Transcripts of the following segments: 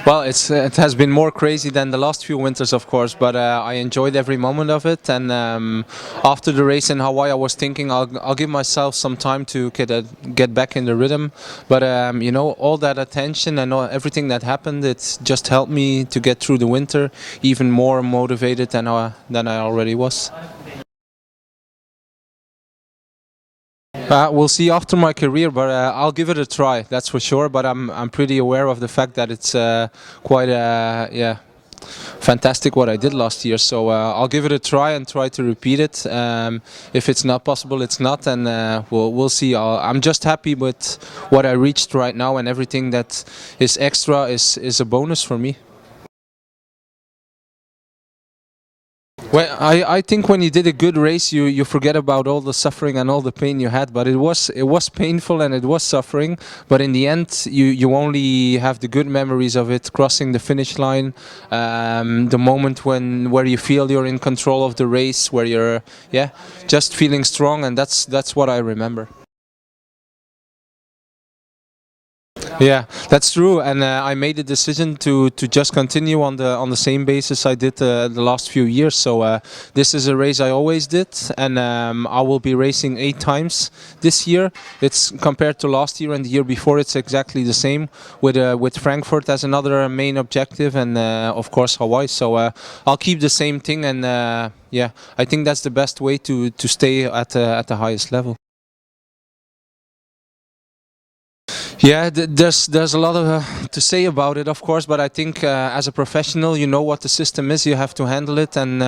Well, it has been more crazy than the last few winters, of course, but I enjoyed every moment of it. And after the race in Hawaii, I was thinking I'll give myself some time to get back in the rhythm. But you know, all that attention and everything that happened, it just helped me to get through the winter even more motivated than I already was. We'll see after my career, but I'll give it a try. That's for sure. But I'm pretty aware of the fact that it's quite yeah, fantastic what I did last year. So I'll give it a try and try to repeat it. If it's not possible, it's not, and we'll see. I'm just happy with what I reached right now, and everything that is extra is a bonus for me. Well, I think when you did a good race, you forget about all the suffering and all the pain you had. But it was painful and it was suffering. But in the end, you only have the good memories of it, crossing the finish line, the moment where you feel you're in control of the race, where you're just feeling strong, and that's what I remember. Yeah, that's true, and I made a decision to just continue on the same basis I did the last few years. So this is a race I always did, and I will be racing 8 times this year. It's compared to last year and the year before. It's exactly the same with Frankfurt as another main objective, and of course Hawaii. So I'll keep the same thing, and yeah, I think that's the best way to stay at the highest level. Yeah, there's a lot to say about it, of course, but I think as a professional, you know what the system is. You have to handle it, and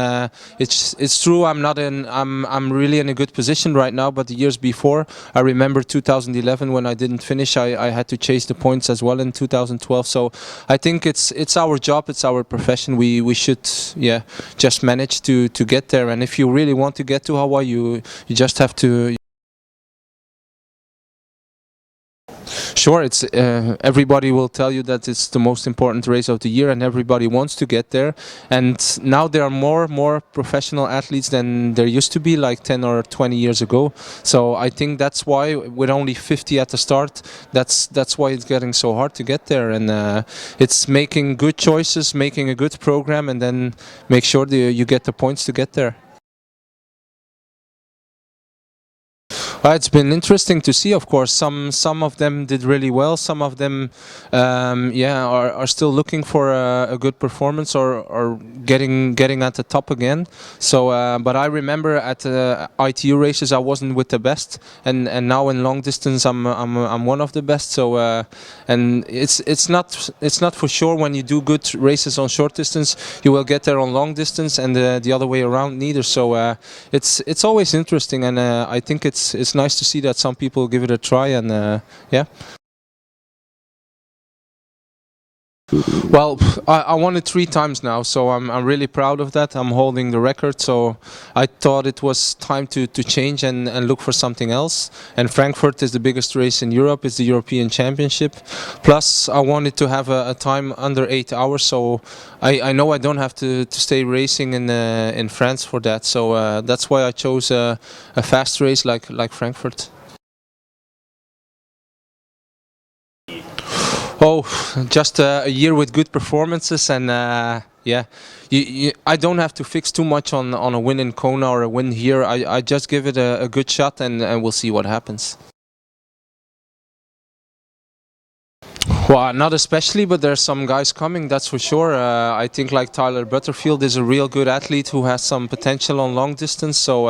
it's true. I'm really in a good position right now. But the years before, I remember 2011 when I didn't finish. I had to chase the points as well in 2012. So I think it's our job, it's our profession. We should just manage to get there. And if you really want to get to Hawaii, you just have to. Sure, it's everybody will tell you that it's the most important race of the year, and everybody wants to get there. And now there are more professional athletes than there used to be, like 10 or 20 years ago. So I think that's why, with only 50 at the start, that's why it's getting so hard to get there. And it's making good choices, making a good program, and then make sure that you get the points to get there. It's been interesting to see, of course. Some of them did really well. Some of them, are still looking for a good performance or getting at the top again. So, but I remember at the ITU races I wasn't with the best, and now in long distance I'm one of the best. So, and it's not for sure when you do good races on short distance you will get there on long distance, and the other way around neither. So it's always interesting, and I think it's nice to see that some people give it a try, and yeah. Well, I won it 3 times now, so I'm really proud of that. I'm holding the record, so I thought it was time to change and look for something else. And Frankfurt is the biggest race in Europe. It's the European Championship. Plus, I wanted to have a time under 8 hours, so I know I don't have to stay racing in France for that. So that's why I chose a fast race like Frankfurt. Oh, just a year with good performances, and yeah, I don't have to fix too much on a win in Kona or a win here. I just give it a good shot, and we'll see what happens. Well, not especially, but there's some guys coming, that's for sure. I think like Tyler Butterfield is a real good athlete who has some potential on long distance. So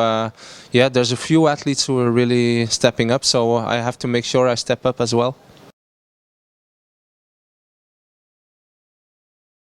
yeah, there's a few athletes who are really stepping up, so I have to make sure I step up as well.